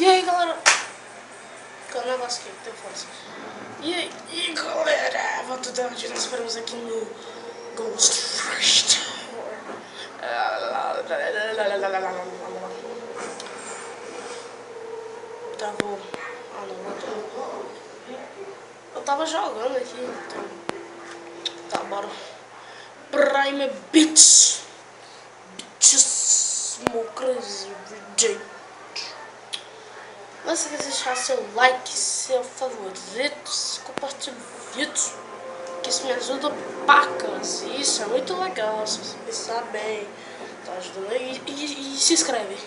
E aí galera, que é o negócio aqui que tem força. E aí galera, boa tarde, nós paramos aqui no Ghost Rush. Eu tava jogando aqui, então. Tá, bora. Prime Bitch. Bitches, smokers, reject. Não se esqueça de deixar seu like, seu favorito, compartilhar o vídeo, que isso me ajuda pacas. Isso é muito legal, se você pensar bem, tá ajudando aí. E se inscreve.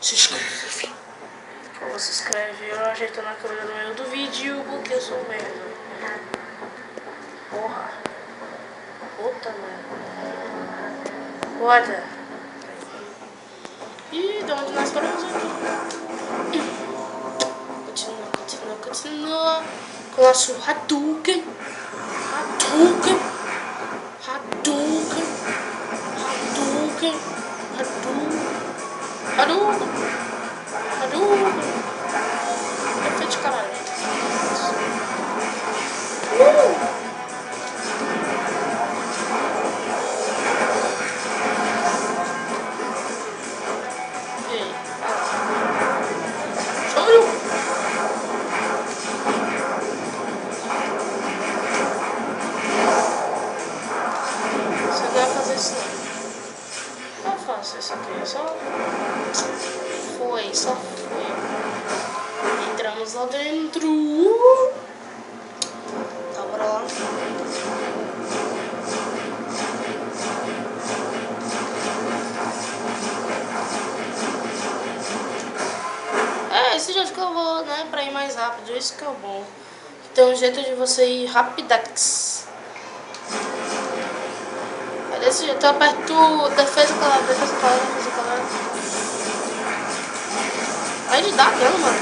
Se inscreve. Por favor, se inscreve. Eu ajeitando a câmera no meio do vídeo, porque eu sou merda. Porra. Puta merda. Bora. E de onde nós paramos aqui? Continua com o nosso Hadouken. Hadouken. Hadouken. Hadouken. Hadouken. Hadouken. Hadouken. Perfeito de caralho. Isso aqui só foi. Entramos lá dentro. Tá, bora lá. Esse jeito que eu vou, né, pra ir mais rápido, isso que é o bom. Tem um jeito de você ir rapidex. Desse jeito eu aperto defesa calada, defesa calada, defesa calada. Aí ele dá dano, mano.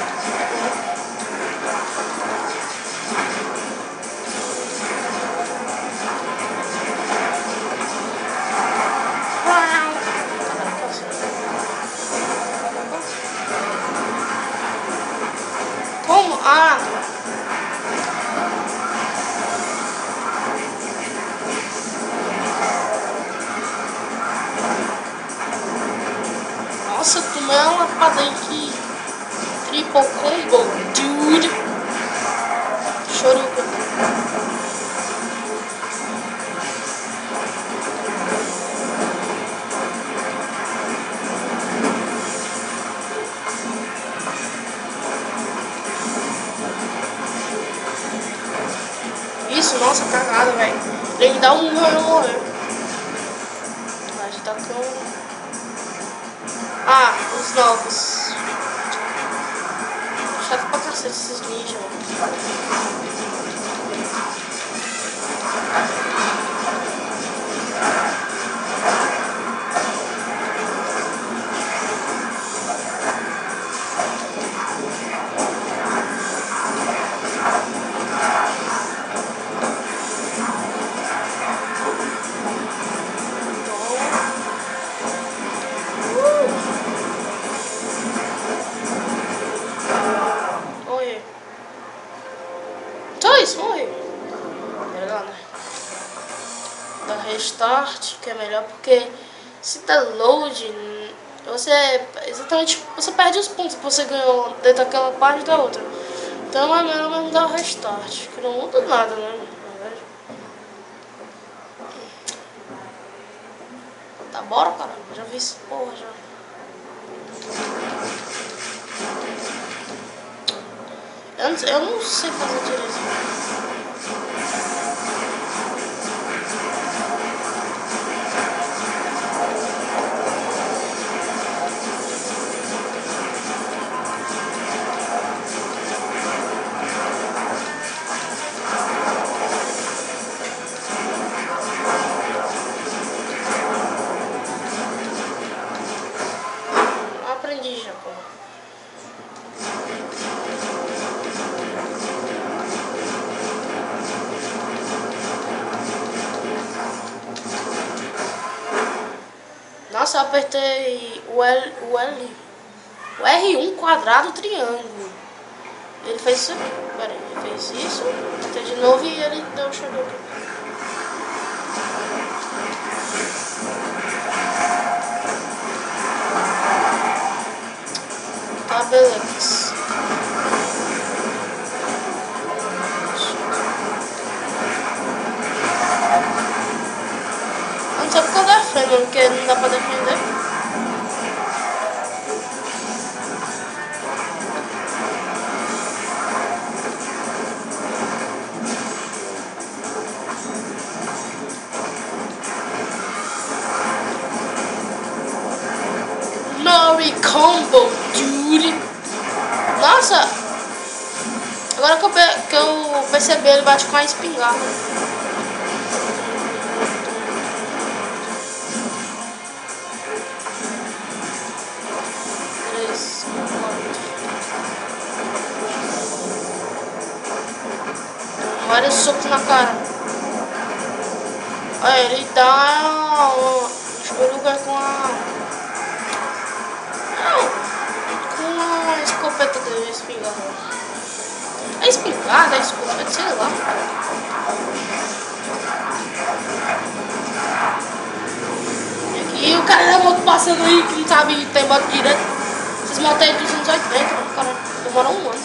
Como? Ah! Nossa, tomei uma lapada aí que triple combo, dude. Choruca. Isso, nossa, cagada, velho. Ele dá um morrer. A gente tá com... Ah, os novos. Chato pra cacete esses ninjas, mano. Morre. Melhor, né? Dá restart, que é melhor, porque se dá load, você exatamente você perde os pontos que você ganhou dentro daquela parte da outra. Então é melhor mesmo dar o restart, que não muda nada, né? Tá, bora, cara. Já vi isso, porra, já. Eu não sei fazer direito. Aprendi já, porra. Nossa, eu apertei o L O R1, quadrado, triângulo. Ele fez isso aqui. Pera aí, ele fez isso. Até de novo e ele deu o shadow aqui. Tá, beleza. Eu não sei porque eu defendo, porque não dá pra defender. Nori combo, dude. Nossa! Agora que eu percebi, ele bate com a espingarda. Vários socos na cara. Olha, ele dá escoruga com a escopeta dele, a espingarda. A espingarda, a escopeta, sei lá. E o cara da moto passando aí que não sabe ter moto direito. Esses motos aí dos anos 80, cara, demoram um ano.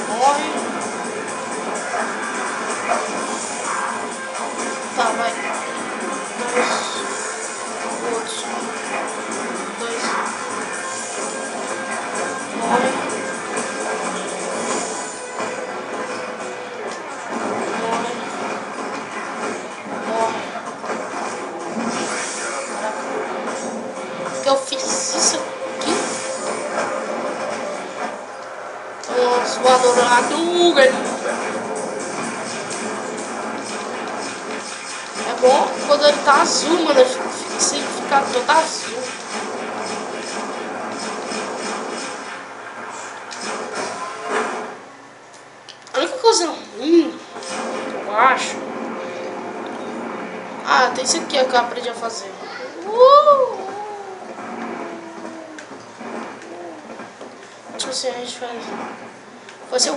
Morre. Tá, vai. Dois. Morre. Que eu fiz isso aqui? Nossa, voador Hadouken. É bom quando ele tá azul, mano. Ele fica todo azul. A única coisa ruim, eu acho. Ah, tem isso aqui que eu aprendi a fazer. Tipo assim, a gente faz. Vai ser eu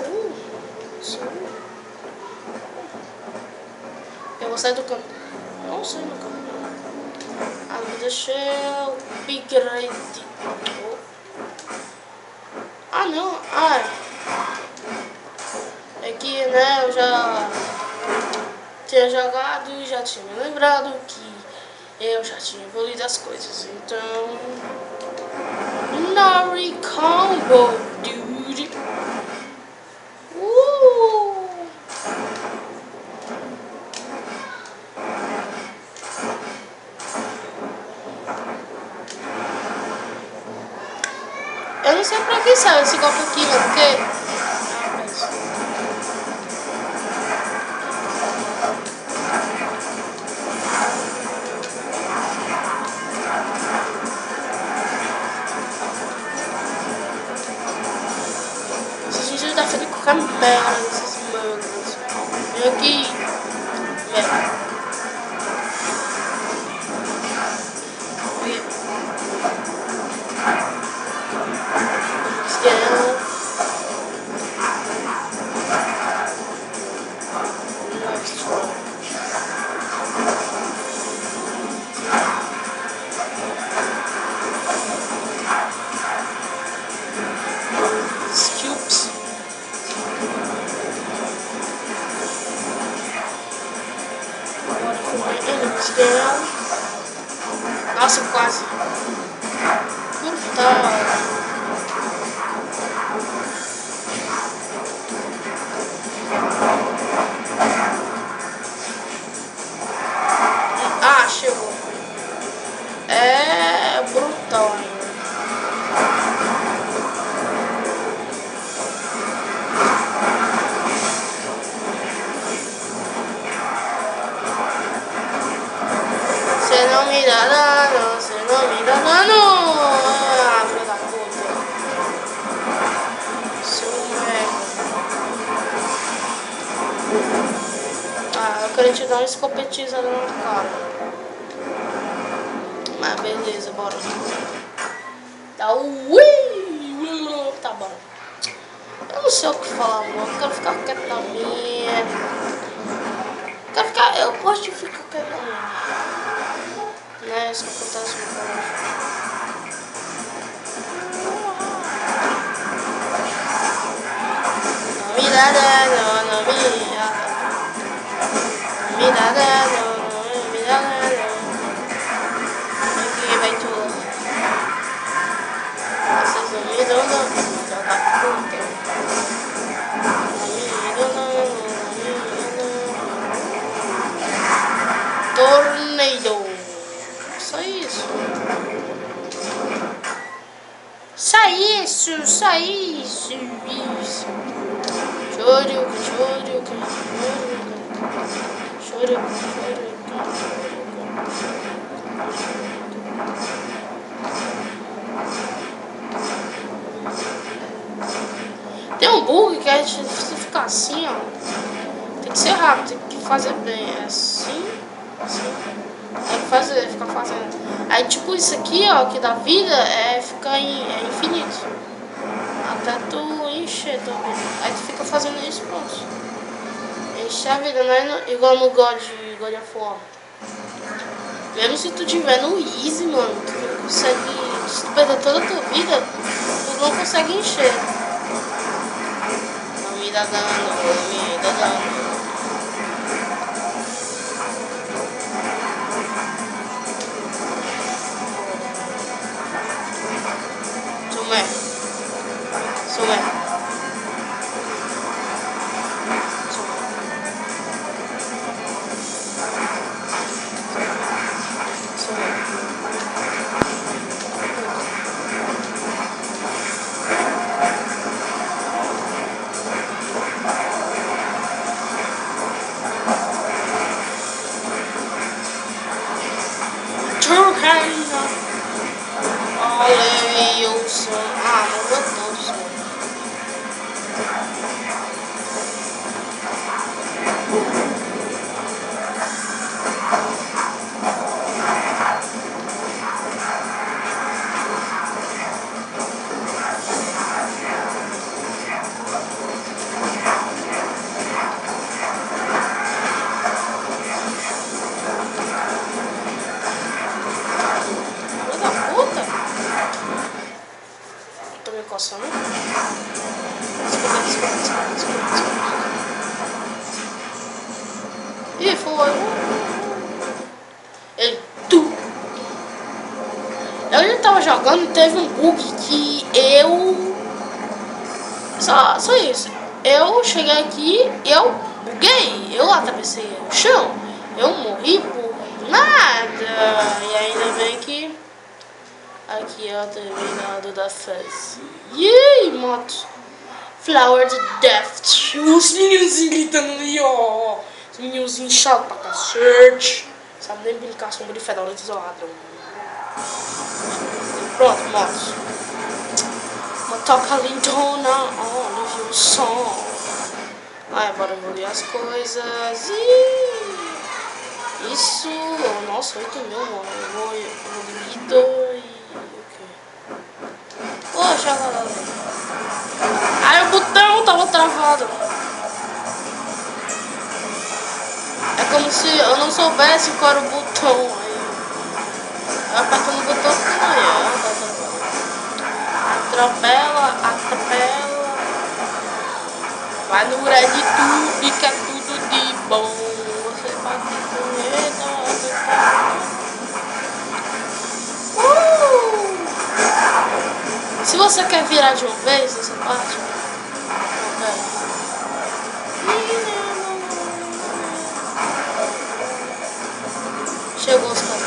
vou sair do campo. Não sei no campo. Ah, vou deixar o upgrade. Ah, não. Ah, é que, né, eu já tinha jogado e já tinha me lembrado que eu já tinha evoluído as coisas. Então, Nori combo, dude. Eu não sei pra que serve esse golpe aqui, mano, porque... Esses vídeos da frente com a merda desses manos. Vem aqui, velho. Scoops. Agora foi enemies down. Nossa, quase. Brutal. Ah, chegou. É brutal. Você não me dá dano, você não me dá dano. Ah, filho da puta. Seu merda. Ah, eu queria te dar uma escopetizada na cara. Mas beleza, bora. Dá É o Wii. Tá bom. Eu não sei o que falar, amor. Eu quero ficar quieto na minha. Eu gosto de ficar quieto na minha. Não é isso que acontece no colégio. Aqui vai tudo. Vocês não me dão não tá puta. Tornado. Só isso. Só isso. Choro. Tem um bug que a gente precisa ficar assim, ó. Tem que ser rápido, tem que fazer bem. Assim. Tem que ficar fazendo. Aí tipo isso aqui, ó, que dá vida é infinito. Até tu encher tua vida. Aí tu fica fazendo isso, pronto. Encher a vida, não é igual no God of War. Mesmo se tu tiver no easy, mano, tu não consegue. Se tu perder toda a tua vida, tu não consegue encher. Não me dá dano. Sumé. Desculpa. E foi. Eu já tava jogando e teve um bug que eu. Só isso. Eu cheguei aqui, eu buguei, eu atravessei o chão, eu morri por nada. E ainda bem que. Aqui é o terminado da fase. Yay, moto. Flower to Death. Os meninozinhos gritando ali, ó. Os meninozinhos chatos pra cacete. Sabe nem brincar sombra de fedorento isolado. Pronto, moto. Motoca lindona. Ó, ouviu o som. Ai, bora evoluir as coisas. Isso. Nossa, 8 mil, mano. Eu vou evoluído e. Poxa, galera. Ai, o botão tava travado. É como se eu não soubesse qual era o botão. Aí eu apertando o botão atropela. Vai no Red Tube, que é tudo de bom. Você pode comer. Se você quer virar de uma vez essa parte, chegou os caras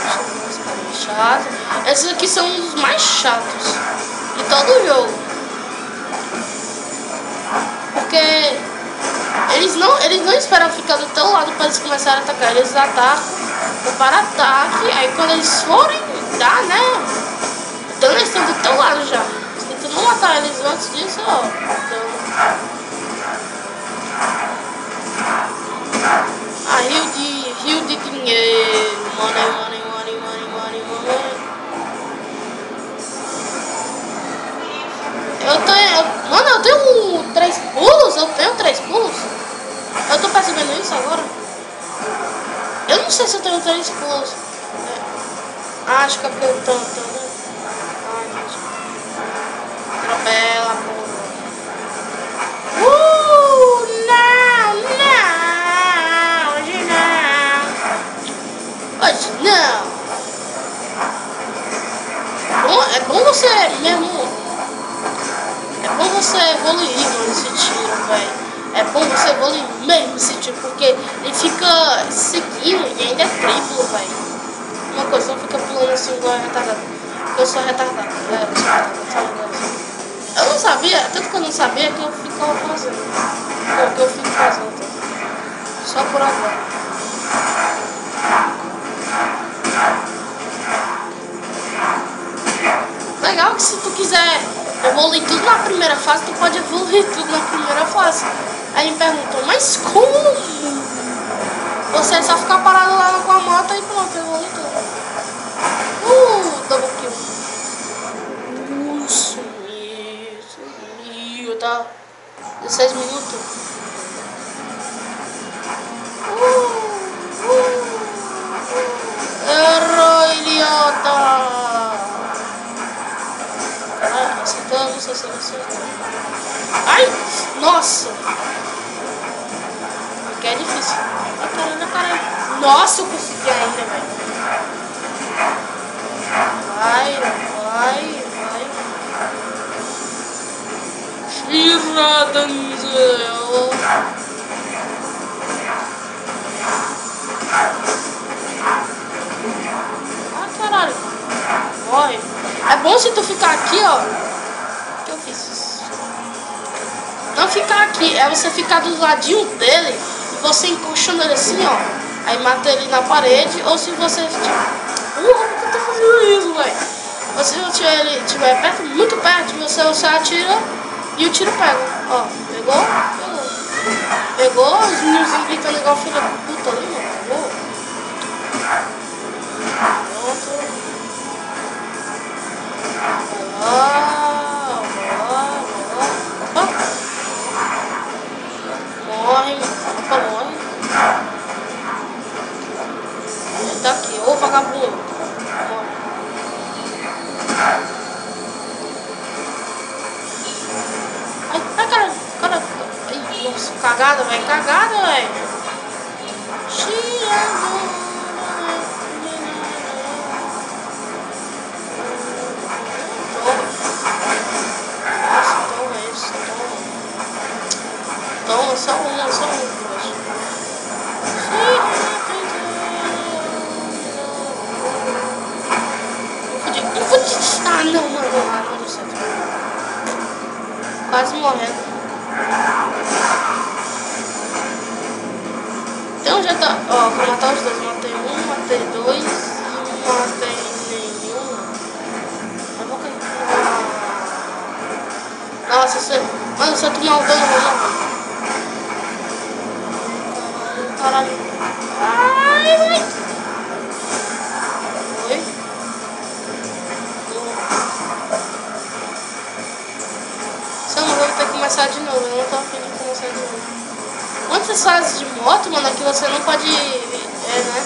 chatos. Esses aqui são os mais chatos de todo o jogo. Porque eles não esperam ficar do teu lado para eles começarem a atacar. Eles atacam, preparam ataque, aí quando eles forem dar, né? Então eles estão do teu lado já. Se tu não matar eles antes disso, ó. Então... Ah, rio de dinheiro. Money. Mano, eu tenho 3 pulos? Eu tenho 3 pulos? Eu tô percebendo isso agora? Eu não sei se eu tenho 3 pulos. Acho que é porque eu tô, né? Ai, gente. Atropela, porra. Não! Hoje não! Hoje não! É bom você mesmo. É bom você evoluir nesse tiro, velho. É bom você evoluir mesmo esse tiro, porque ele fica seguindo e ainda é triplo, velho. Uma coisa, não fica pulando assim igual retardado. Porque eu sou retardado. Eu sou retardado, sabe? Eu não sabia, tanto que eu não sabia que eu ficava fazendo. Que eu fico fazendo. Só por agora. Legal que se tu quiser evoluir tudo na primeira fase, tu pode evoluir tudo na primeira fase. Aí me perguntam, mas como? Você é só ficar parado lá com a moto e pronto, evolui tudo. Double kill. Sumiu, tá? 16 minutos. Errou, idiota! Caralho, acertou, não sei se ele acertou. Ai! Nossa! Porque é difícil. Caralho. Nossa, eu consegui ainda, velho. Vai. Tira, Denzel. Caralho. Morre. É bom se tu ficar aqui, ó. O que eu fiz isso? Não ficar aqui, é você ficar do ladinho dele e você encoxando ele assim, ó. Aí mata ele na parede, ou se você... por que eu tô fazendo isso, velho? Se ele estiver perto, muito perto, você atira e o tiro pega. Ó, pegou, os meninos gritando igual filho da puta ali, mano. Pegou. Pronto. Morre. Ele tá aqui, ô vagabundo. Ai, caralho. Ai, nossa, cagada, velho. Toma, só um. Ah, não deu certo. Quase morrendo. Tem um jeito, ó, pra matar os dois. Matei um, matei dois e não matei nenhum. Eu vou cair. Nossa, mano, se eu tomar um dano, eu vou morrer. Caralho. Ai, vai. Oi? Se eu não vou ter que começar de novo. Eu não tô afim de começar de novo. Quantas fases de moto, mano, aqui você não pode... né?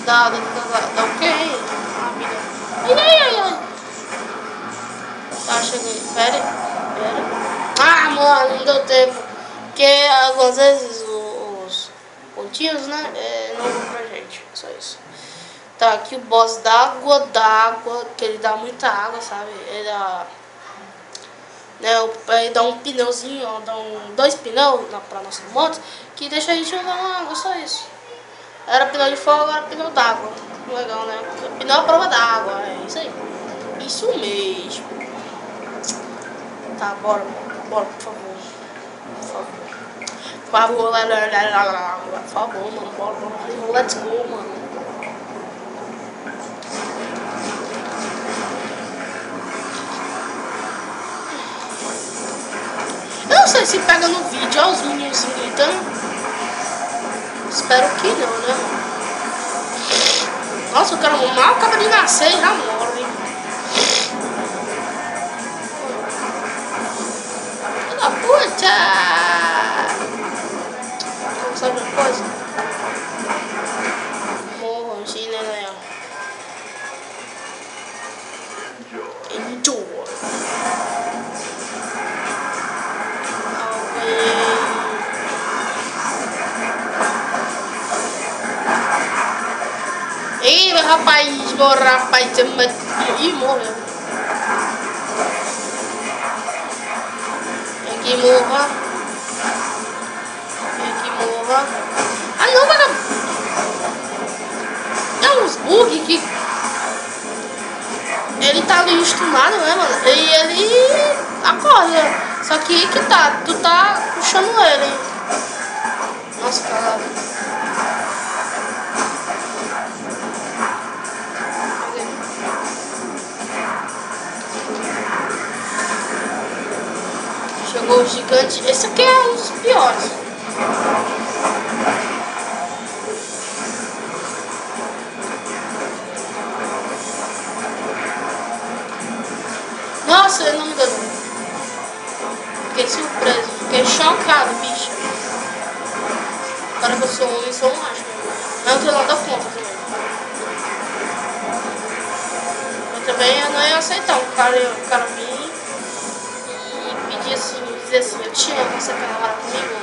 Dá o quê? Ai. Tá, cheguei. Pera. Ah, mano, não deu tempo. Porque algumas vezes os pontinhos, né, não vão pra gente. Só isso. Tá, aqui o boss d'água, que ele dá muita água, sabe? Ele dá... Ele dá um pneuzinho, ó, dá dois pneus pra nossa moto, que deixa a gente andar na água, só isso. Era pneu de fogo, agora pneu d'água. Legal, né? Pneu à prova d'água, é isso aí. Isso mesmo. Tá, bora, por favor. Por favor, mano, bora. Let's go, mano. Eu não sei se pega no vídeo, ó, os meninos gritando. Espero que não, né, mano? Nossa, o cara mal acaba de nascer e já morre. Puta! Sabe uma coisa? Morro, assim, né, Léo? Enjoy. Ih, rapaz, ih, morreu. Aqui morra. Aqui morra. Ah, não, vagabundo. É uns bugs que ele tá ali estumado, né, mano? E ele acorda. Só que tá, tu tá puxando ele. Nossa, cara. Chegou o gigante. Esse aqui é um dos piores. Nossa, ele não me deu. Fiquei surpreso. Fiquei chocado, bicho. Para que eu sou homem, sou um macho. Mas eu não tenho nada contra também. Eu também eu não ia aceitar um cara vir e pedir assim, dizer assim, eu te amo, você quer namorar comigo?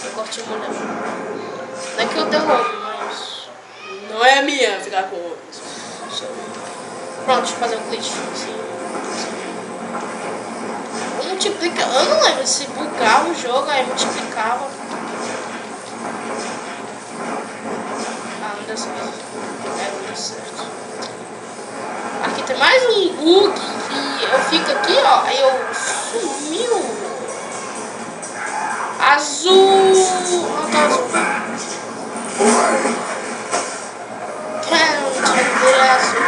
Eu gosto de mulher. Não é que eu tenho homem, mas não é minha ficar com homens. Pronto, deixa eu fazer um glitch assim. Multiplica, eu não lembro se bugava o jogo, aí multiplicava. Ah, não deu certo. Não deu certo. Aqui tem mais um bug que eu fico aqui, ó, aí eu sumiu. Azul. Não tá azul. Can't be azul.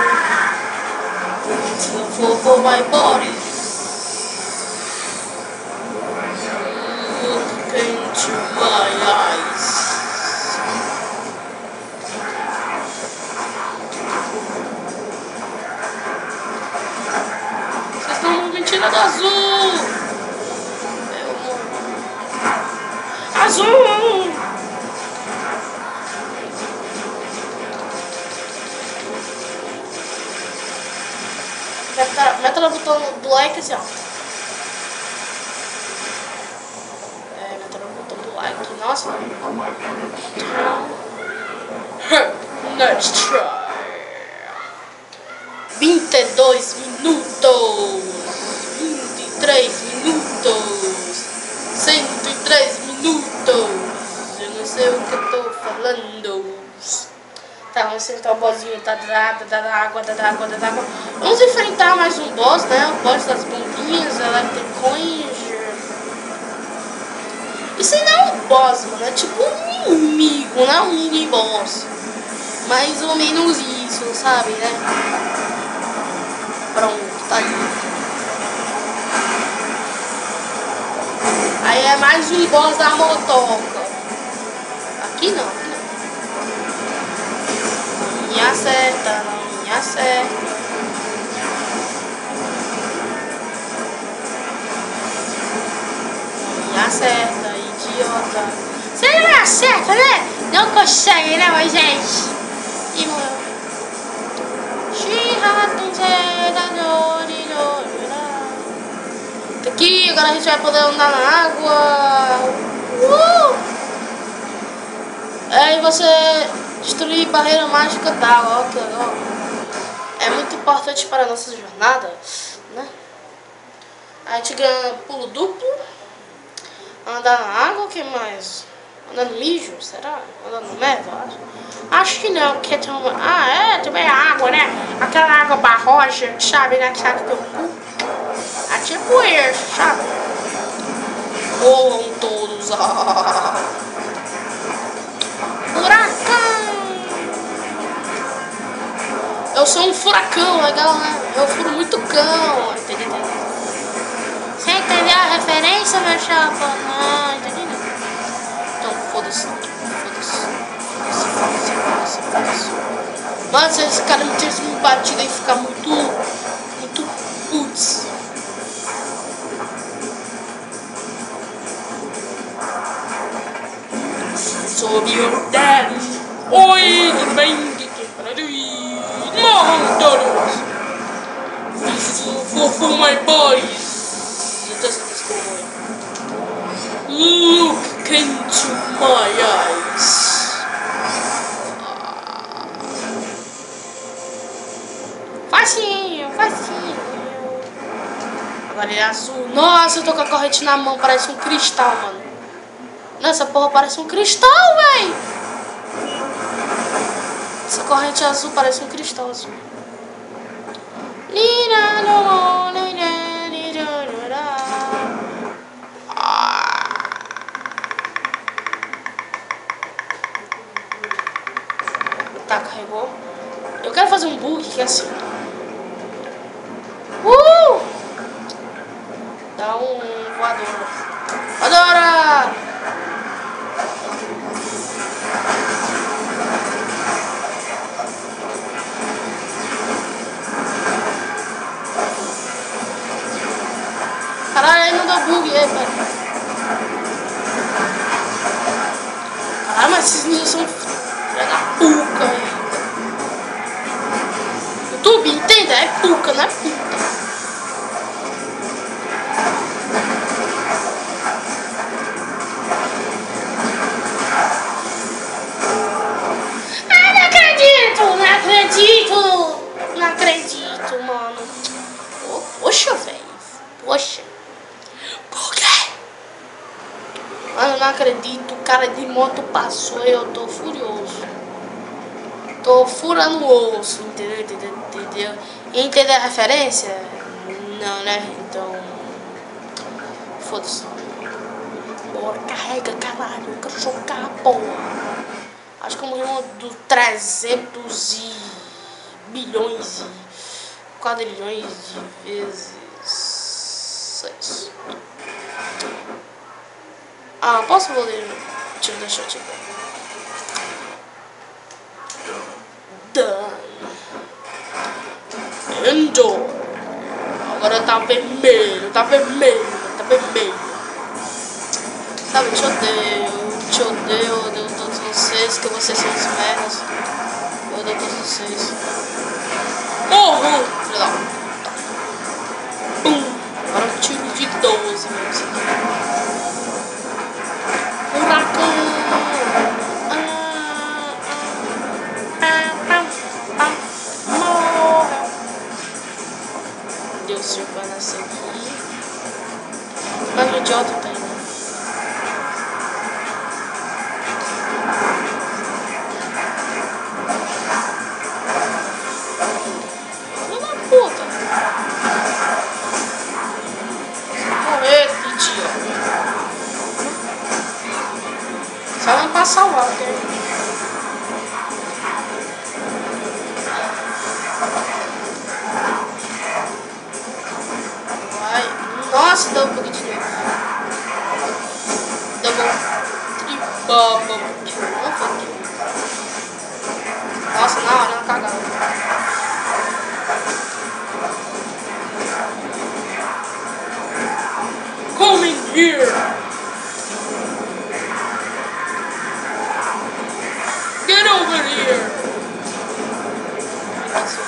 For my body. Into my eyes. Vocês estão mentindo do azul. Azul. Meta no botão do like assim, ó. Nossa. Let's try. 22 minutos. 23 minutos. 103 minutos. Eu não sei o que eu tô falando. Tá, vamos enfrentar o bossinho. Tá da água. Vamos enfrentar mais um boss, né? O boss das bombinhas, eletrocões. Isso aí não é um boss, mano, é tipo um inimigo, não é um mini boss. Mais ou menos isso, sabe, né? Pronto, tá aí. Aí é mais um boss da motoca. Aqui não, aqui não. Não me acerta, não me acerta. Não me acerta. Idiota. Você não acerta, né? Não consegue, né, mas gente? E morreu. Aqui, agora a gente vai poder andar na água. Aí você destruir barreira mágica d'água. É muito importante para a nossa jornada, né? A gente ganha pulo duplo. Andar na água, o que mais? Andar no mijo, será? Andar no merda, acho. Acho que não, porque tem uma... Ah, é, também é água, né? Aquela água barroja, sabe, né? Que sai do teu cu. É tipo isso, sabe? Morram todos. Furacão! Eu sou um furacão, legal, né? Eu furo muito cão, entendeu? Você entendeu a referência, meu chapa? Não, entendi não. Então, foda-se. Mano, se esse cara me tivesse me batido e ficar muito putz. meu Daddy. Oi, tudo bem? Que quebrado e todos. This is for my boys. Just this boy. Look into my eyes. Facinho, facinho. Agora ele é azul. Nossa, eu tô com a corrente na mão, parece um cristal, mano. Nossa, porra parece um cristal, véi. Essa corrente azul parece um cristal azul. Tá, carregou. Eu quero fazer um bug que é assim. Dá um voador. Voadora! Caralho, aí não dá bug, aí, velho. Caralho, mas esses ninjas são filha da puca, velho. YouTube, entenda, é puca, não é puta. Ah, não acredito, não acredito. Não acredito, mano. Oh, poxa, velho. Poxa. Por quê? Mano, eu não acredito. O cara de moto passou e eu tô furioso. Tô furando o osso, entendeu? Entendeu a referência? Não, né? Então... foda-se. Bora, carrega, caralho. Eu quero chocar a porra. Acho que eu morri do 300 e bilhões e quadrilhões de vezes 6. Ah, posso ler? Deixa eu te ver. Done. Endor. Agora tá vermelho, tá vermelho, tá vermelho. Sabe, eu te odeio todos vocês, que vocês são os merdas. Eu odeio todos vocês. Morro! Filho da puta. Pum! Agora eu tiro de 12 mesmo. Furacão! Morreu! Deus, já vai nascer aqui. Mas o idiota tá aí. Puta! Morrer, idiota! Só não pra salvar, ok? Vai! Nossa, deu um pouquinho de novo. Deu um não foi aqui. Nossa, na hora, na cagada. Come in here! Get over here! Nossa.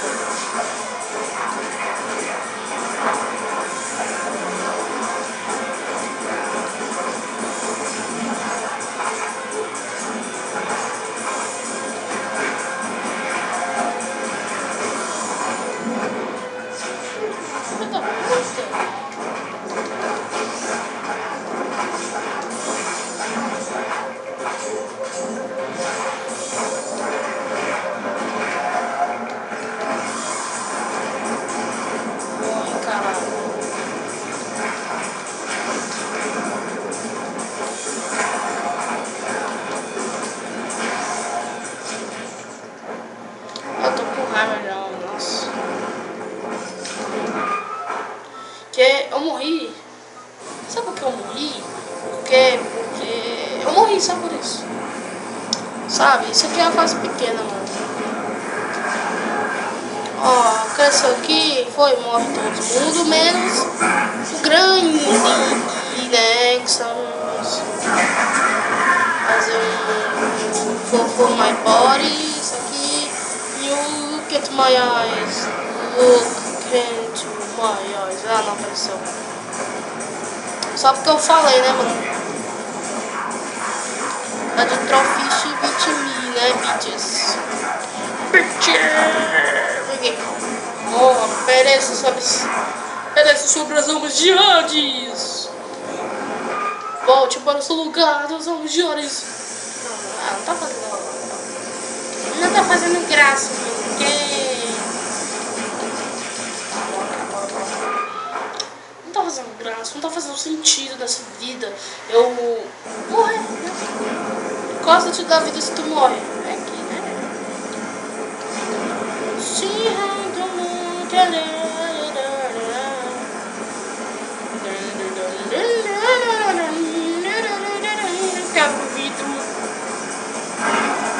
Que eu morri. Sabe por que eu morri? Porque eu morri só por isso. Sabe? Isso aqui é uma fase pequena, mano. Ó, cresceu aqui, foi, morre todo mundo, menos o grande, né? Que são fazer um for my body, isso aqui. You look at my eyes. Look into my eyes. Ah, não apareceu. Só porque eu falei, né, mano? É de Trollfish e Bitme, né, bitches? Bitches! Oh, pereça sobre as almas de Hades! Volte para o seu lugar das almas de Hades! Não, não tá fazendo. Não tá fazendo graça, porque. Não tá fazendo graça, não tá fazendo sentido nessa vida. Eu morrer, né? Gosta de dar vida se tu morre. É aqui, né?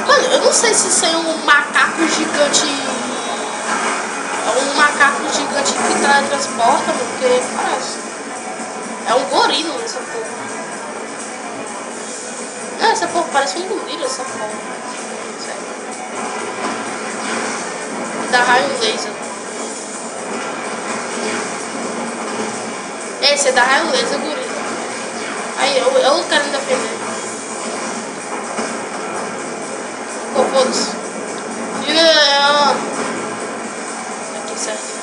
Mano, eu não sei se isso é um macaco gigante. É um macaco gigante que transporta, porque parece. É um gorila essa porra. Não, essa porra parece um gorila, essa porra. Sério. Dá raio laser. Esse é da raio laser, gorila. Aí, eu quero me defender. Oh, foda-se. Aqui, certo.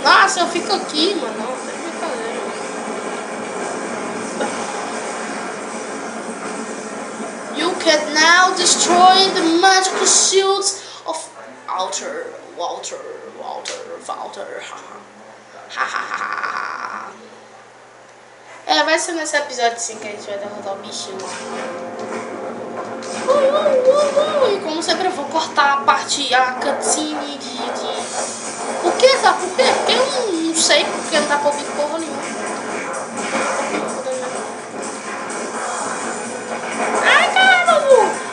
Nossa, eu fico aqui, mano. Não, tá de brincadeira. You can now destroy the magical shields of Walter. É, vai ser nesse episódio sim que a gente vai derrotar o bichinho. E como sempre eu vou cortar a parte, a cutscene de... Por quê? Sabe por quê? Porque eu não sei, porque não dá pra ouvir porra nenhuma. Ai, caramba!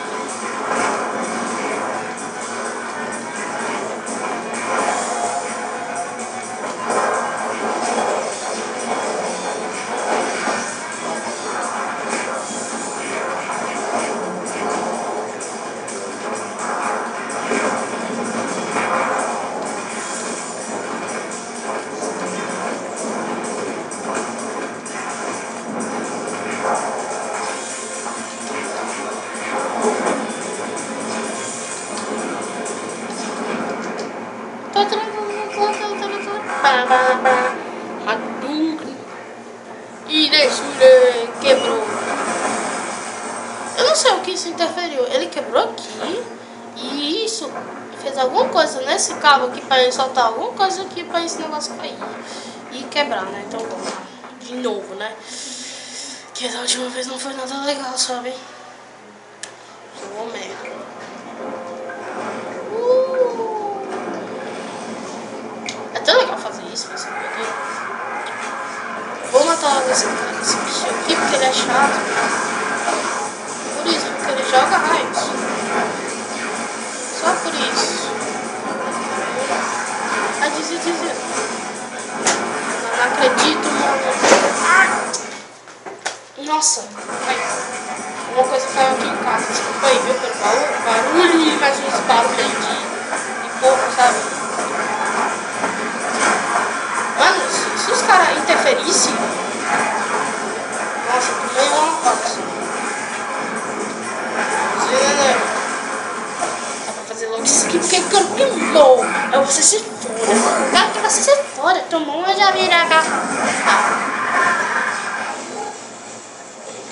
E Deshure quebrou. Eu não sei o que isso interferiu. Ele quebrou aqui. E isso fez alguma coisa nesse cabo aqui para ele soltar alguma coisa aqui para esse negócio cair e quebrar, né? Então vamos lá. De novo, né? Que da última vez não foi nada legal, sabe? Sou merda. É tão legal fazer isso, você entendeu? Vou matar esse bicho aqui porque ele é chato. Por isso, porque ele joga raios. Só por isso. Ah, dizia. Não acredito, mano. Nossa, uma coisa caiu aqui em casa. Desculpa aí, viu? Pelo barulho e mais uns barulhos aí de pouco, sabe? Mano, se os caras interferissem. Nossa, tu veio uma foto. Dá pra fazer logo isso aqui porque queimou. Aí você se foda. Eu quero que você se foda. Tomou uma javiraca.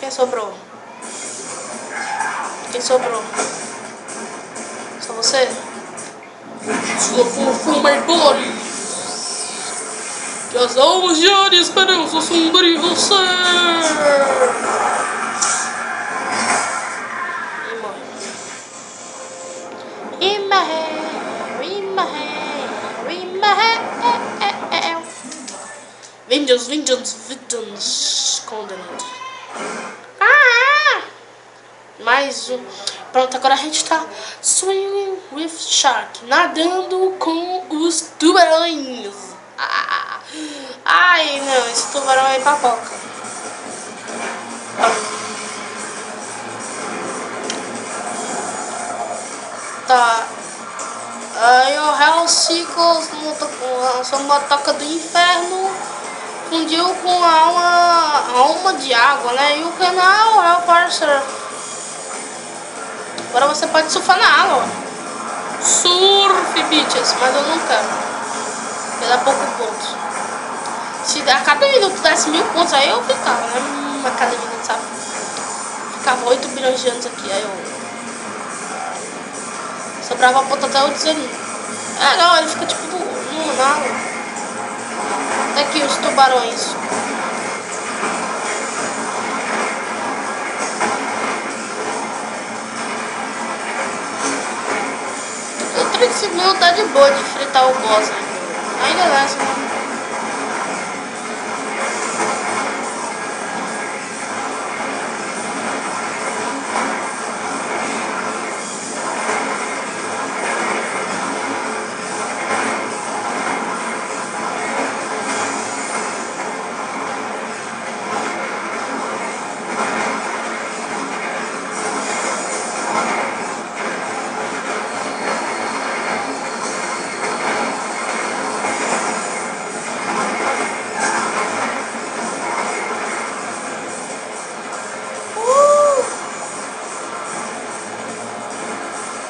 Quem sobrou? Quem sobrou? Só você? Sua fuma e body. Que as almas de Hades esperança sobre você. Vengeance, Condemned. Mais um. Pronto, agora a gente tá swimming with shark, nadando com os tubarões. Ai, não, esse tubarão é papoca. Tá. Aí o Hell Cycles, essa motoca do inferno, fundiu com a alma de água, né? E o canal é o parceiro. Agora você pode surfar na água. Surf, bitches, mas eu não quero. Porque dá pouco pontos. Se a cada minuto desse 1000 pontos, aí eu ficava, né? A cada minuto, sabe? Ficava 8 bilhões de anos aqui, aí eu... Sobrava ponto até eu dizer. É legal, ele fica tipo na água. Tá aqui os tubarões. O 30 segundos tá de boa de fritar o boss ainda nessa, né?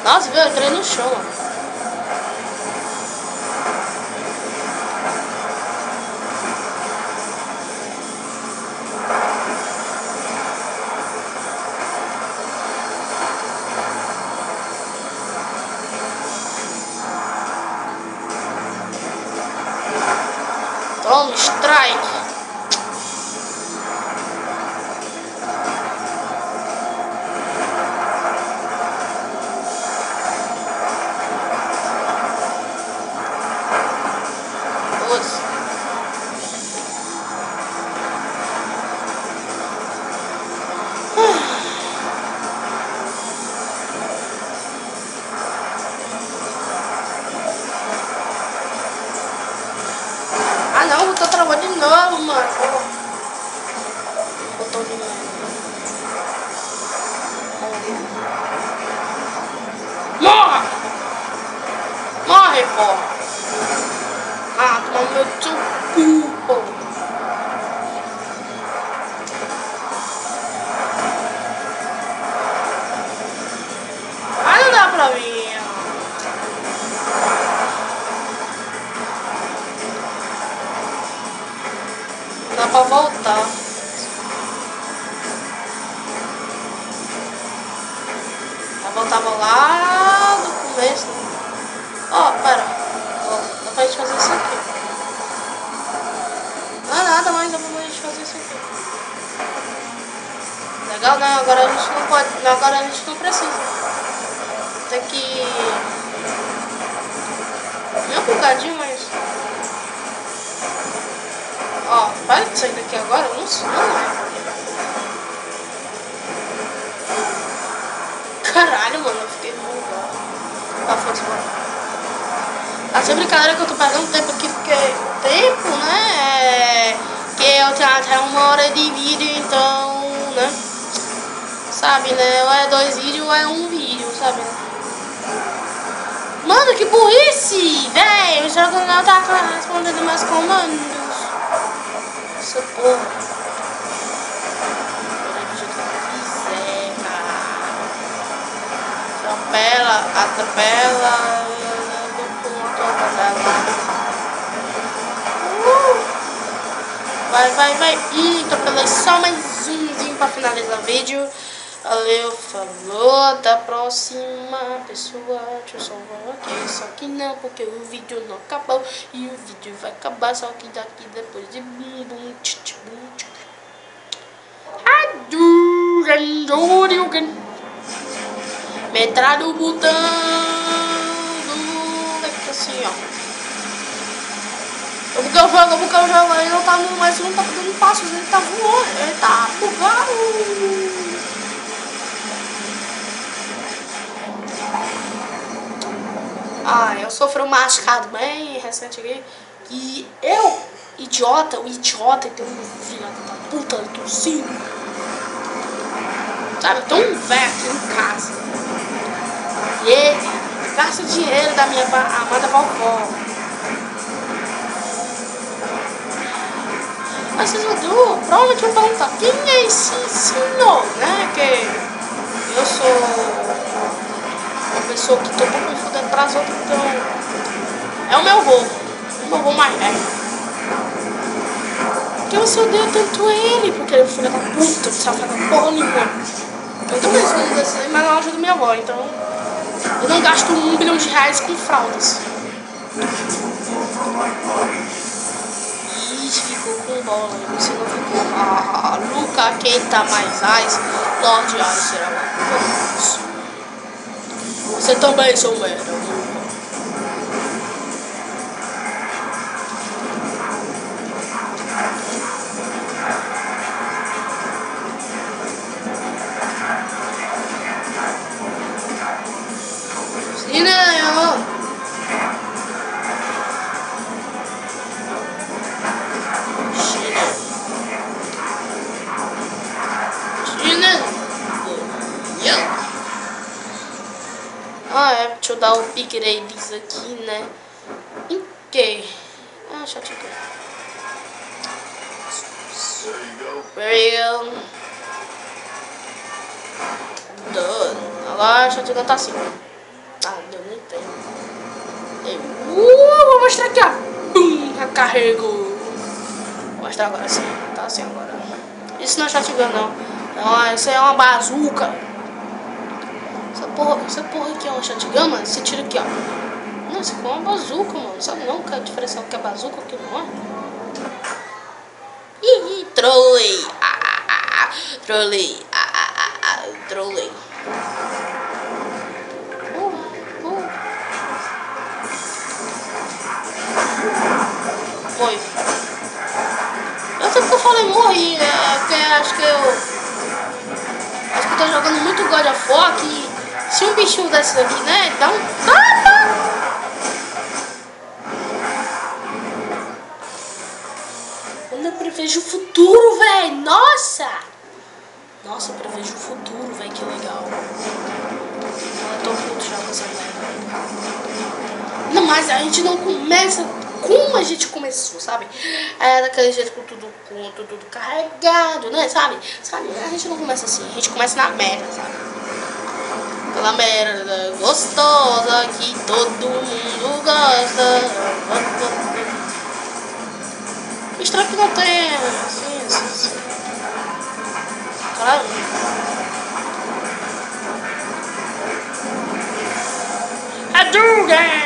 Nossa, viu? Eu entrei no chão, ó. Toma, strike. Ah não, eu tô travando de novo, mano. Botão de novo. Morra! Morre, porra! Ah, toma meu teu cu, porra. Ah, não dá pra mim. Dá pra voltar. Eu voltava lá do começo. Ó, pera. Ó, dá pra gente fazer isso aqui. Não é nada, mas dá pra gente fazer isso aqui. Legal, né? Agora a gente não pode. Agora a gente não precisa. Tem que. Meio bugadinho, mas. Ó, vai sair daqui agora? Não sei, não. Caralho, mano, eu fiquei bugado. Ah, foda-se, mano. Essa brincadeira que eu tô perdendo tempo aqui, porque tempo, né? Que eu tenho até 1 hora de vídeo, então, né? Sabe, né? Ou é 2 vídeos ou é 1 vídeo, sabe? Mano, que burrice! Véi, o jogo não tá respondendo meus comandos. Essa porra. Atropela do ponto dela. Vai. Atropelei só mais umzinho pra finalizar o vídeo. Valeu, falou, até a próxima, pessoal. Deixa eu só ver aqui, só que não, porque o vídeo não acabou. E o vídeo vai acabar só que daqui depois de bum bum tch bum tch. Metade do botão do... assim, ó. Eu buguei o jogo, ele não tá no... Mas ele não tá dando passos, ele tá voando, ele tá bugado. Ah, eu sofri um machucado bem recente aqui. E eu, o idiota, tem um filho da puta tossindo. Sabe, eu tenho um velho aqui em casa. E ele gasta dinheiro da minha amada vovó. Mas vocês provavelmente vão perguntar, quem é esse senhor, né? Que eu sou uma pessoa que tô me fudendo pras outras, então é o meu avô mais velho. Porque você odeia tanto ele, porque ele é filho da puta, não sabe fazer porra nenhuma. Eu também sou um desses, mas não ajudo minha avó, então eu não gasto R$1 bilhão com fraldas. Ih, ficou com bola, você não ficou. Ah, Luca, quem tá mais Ais, Lorde Ais será lá. Você também, seu merda. Sininho! Ah, é, deixa eu dar o upgrades aqui, né? Em que? Ah, shotgun. Very good. Done. Agora a shotgun tá assim. Ah, deu nem tempo. Vou mostrar aqui, ó. Bum, recarrego. Vou mostrar agora assim. Tá assim agora. Isso não é shotgun, não. Não, isso aí é uma bazuca. Essa porra aqui é uma shotgun, mano. Você tira aqui, ó. Não, isso aqui é uma bazuca, mano. Sabe não que a diferença é o que é bazuca e o que não é? Ih, trolei. Trolei. Trolei. Foi. Eu sei que eu falei morri, né? Porque acho que eu tô jogando muito God of War que se um bichinho desse daqui, né? Dá um tapa! Eu prevejo o futuro, velho! Nossa! Nossa, eu prevejo o futuro, velho, que legal. Eu tô puto já com essa merda. Não, mas a gente não começa como a gente começou, sabe? É daquele jeito com tudo carregado, né? Sabe? A gente não começa assim, a gente começa na merda, sabe? Aquela merda gostosa que todo mundo gosta. Estranho que não tem assim. Caralho. Hadouken!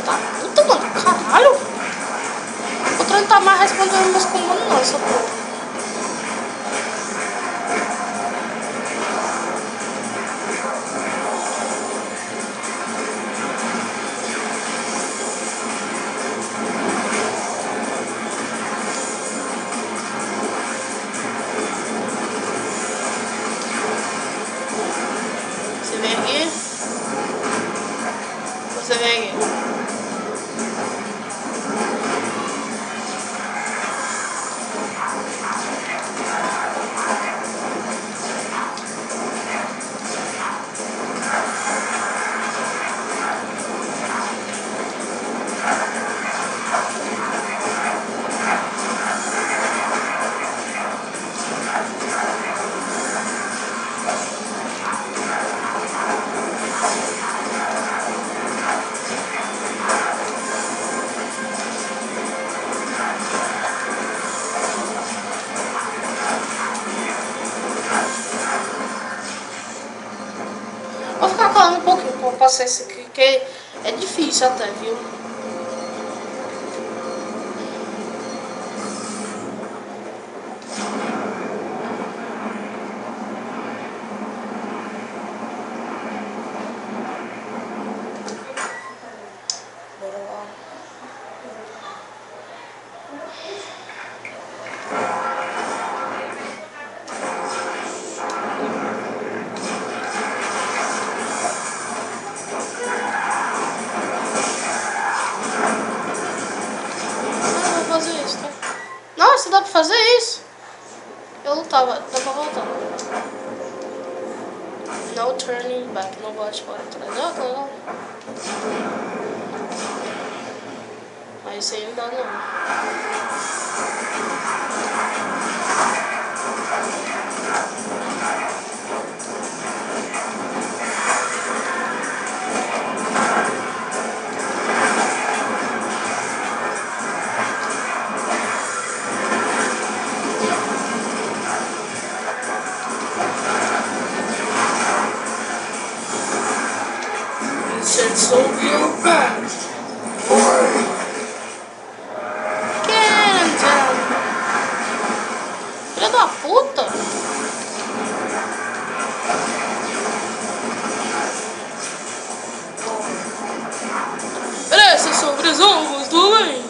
Tá puta, mano, caralho! O outro não tá mais respondendo meus comandos não, essa porra. Você vem aqui. Vou ficar calando um pouquinho pra passar isso aqui, que é difícil até, viu? Bora lá. isso? Eu lutava, tava voltando. No turning back, não volte para trás. Ó, que legal. Mas isso aí não dá não. It's so real bad. Filha da puta! Parece sobre as almas do além.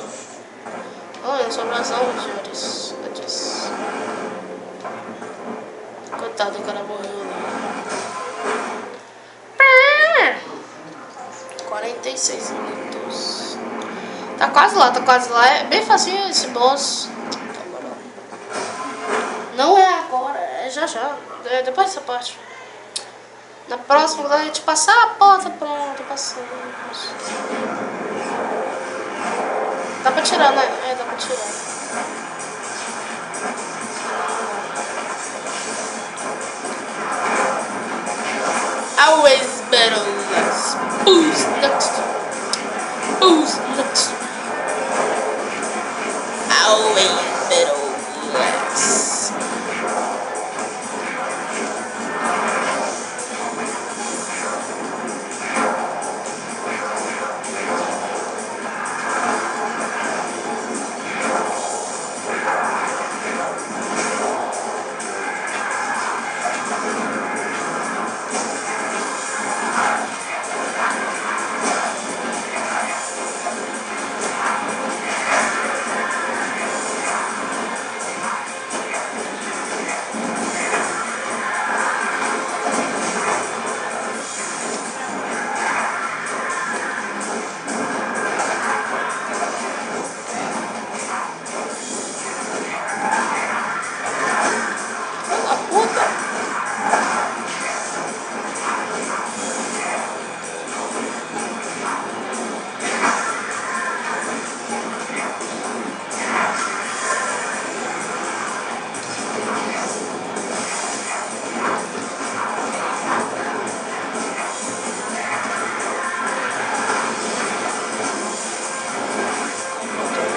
Olha, sobre as almas, senhores. Eu disse. Coitado, o cara morreu ali. 46 minutos. Tá quase lá, tá quase lá. É bem facinho esse boss. Não é agora, é já já. É depois dessa parte. Na próxima, quando a gente passar a porta, pronto, passamos. Dá pra tirar, né? É, dá pra tirar. Always better less. Who's next? Who's next? Always better less.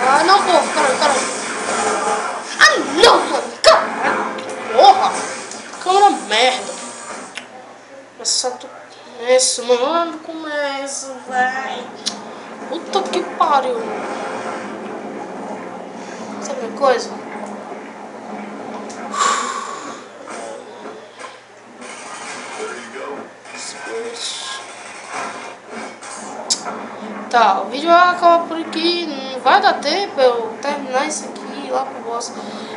Ah, não, porra, caralho. Ah, não, mano, caralho. Porra. Câmera merda. Começa, mano, começa, véi. Puta que pariu. Sabe uma coisa? Tá, o vídeo vai acabar por aqui. Não vai dar tempo eu terminar isso aqui lá pro boss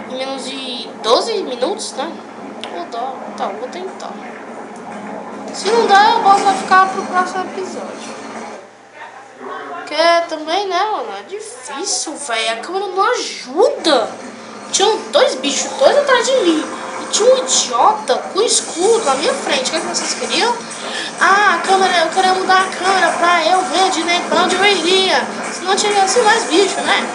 em menos de 12 minutos, né? Ou dá, tá, vou tentar. Se não der, o boss vai ficar pro próximo episódio. Porque também, né, mano, é difícil, velho. A câmera não ajuda. Tinham dois bichos, dois atrás de mim. E tinha um idiota com escudo na minha frente. O que é que vocês queriam? Ah, a câmera, eu queria mudar a câmera pra eu ver de né, pra onde eu iria. Senão tinha assim mais bicho, né?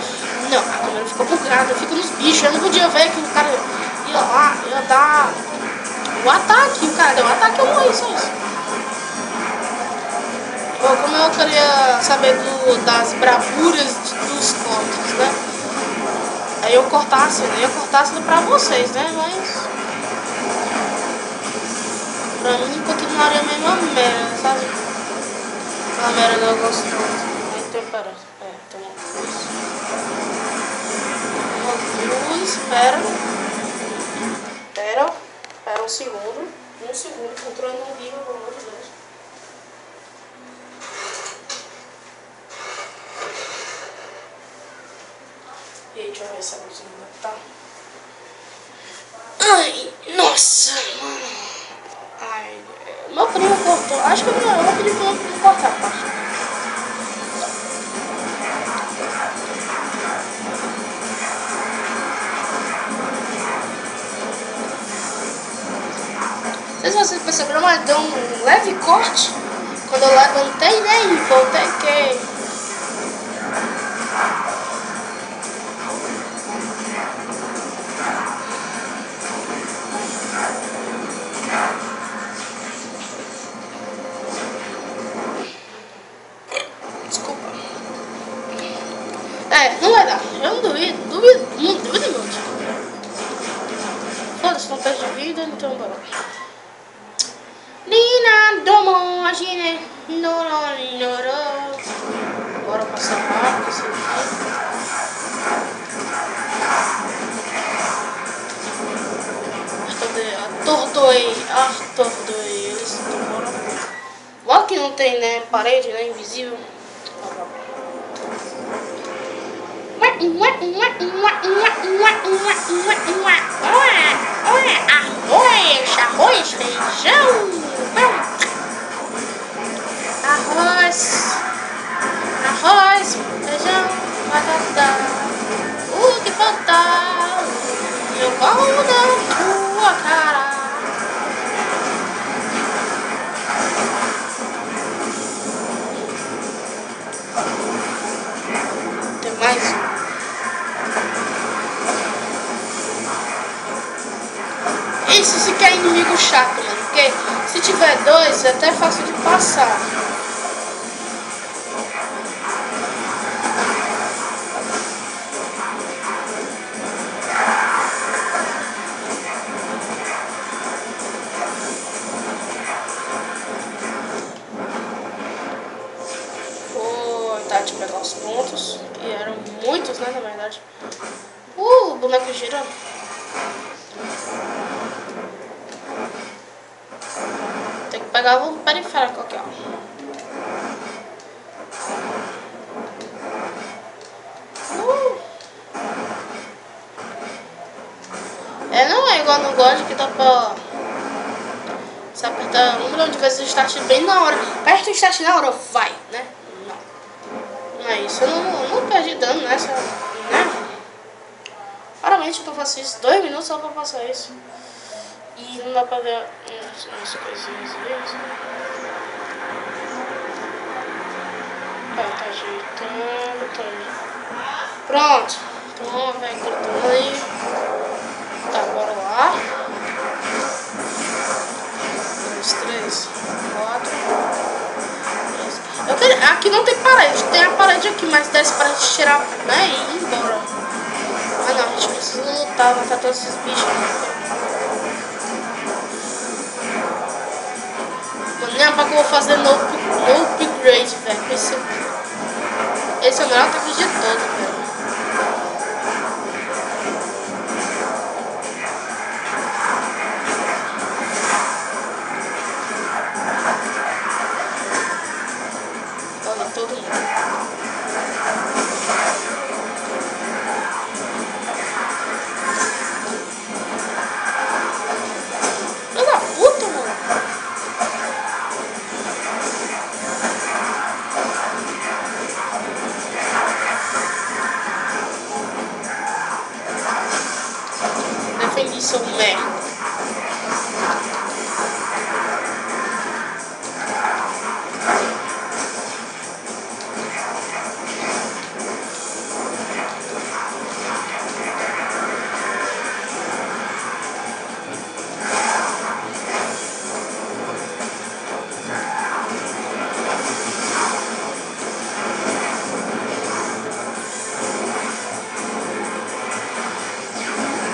Não, a câmera ficou bugada, fica nos bichos. Eu não podia ver que o cara ia lá, ia dar o ataque. O cara deu um ataque, eu morri, só isso. Bom, como eu queria saber das bravuras dos contos, né? Aí eu cortasse, né? Eu cortasse pra vocês, né? Mas pra mim continuaria a mesma merda, sabe? A merda eu gosto tanto. Aí tempera. Tem uma luz. Espera um segundo. Um segundo, o controle não liga, pelo amor de Deus. E aí, deixa eu ver se a luz ainda tá. Ai, nossa, mano. Ai, meu primo cortou. Acho que eu vou pedir pro meu primo cortar a parte. sei se vocês perceberam, mas deu um leve corte quando eu levantei, né? E voltei que... Desculpa. Não vai dar. Eu não duvido muito. Foda-se, não perde vida, então bora. Nina, domogine, noro. Bora passar rápido isso aqui. Atordoei eles. Logo que não tem, né, parede, né, invisível. Arroz, feijão, feijão, batata. Que falta? Eu vou na tua cara. Tem mais um. Isso se quer inimigo chato, mano. Porque se tiver dois é até fácil de passar. Vou tentar de pegar os pontos, que eram muitos, né, na verdade. O boneco girando. Tem que pegar o periférico aqui, ó. Não é igual no God que dá pra... Você apertar 1 milhão de vezes o start bem na hora. Aperta o start na hora, vai, né? Não é isso. Eu não perdi dano nessa, né? Raramente que eu faço isso. 2 minutos só pra passar isso. E não dá pra ver umas coisinhas ali. Tá ajeitando, tá ajeitando. Pronto. Então, vai grudando aí. Tá, bora lá. 2, 3, 4. Aqui não tem parede. Tem a parede aqui, mas desse pra gente tirar, né? E ir embora. Ah não, a gente precisa lutar, matar todos esses bichos. Nem pra que eu vou fazer no upgrade, velho. Esse é o melhor ataque de todos, velho. Olha, todo mundo. Filho da puta, mano. Defendi seu merda.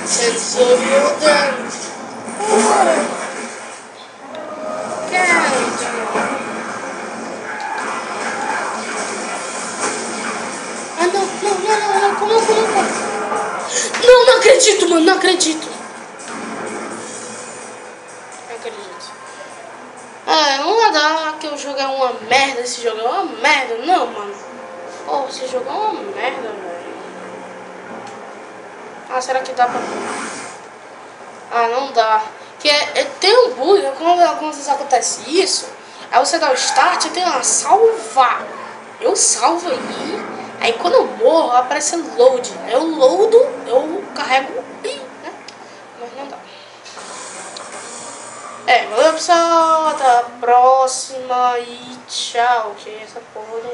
Sense of your dance. Ah, não, como? Não acredito, mano, não acredito. Não acredito. Não vai dar que o jogo é uma merda, esse jogo é uma merda. Não, mano. Pô, esse jogo é uma merda, velho. Ah, será que dá pra... Ah, não dá. Tem um bug, quando às vezes acontece isso, aí você dá o start e tem lá, salvar. Eu salvo aí quando eu morro aparece load. Aí eu loado, eu carrego, né? Mas não dá. Valeu pessoal, até a próxima e tchau, que essa porra não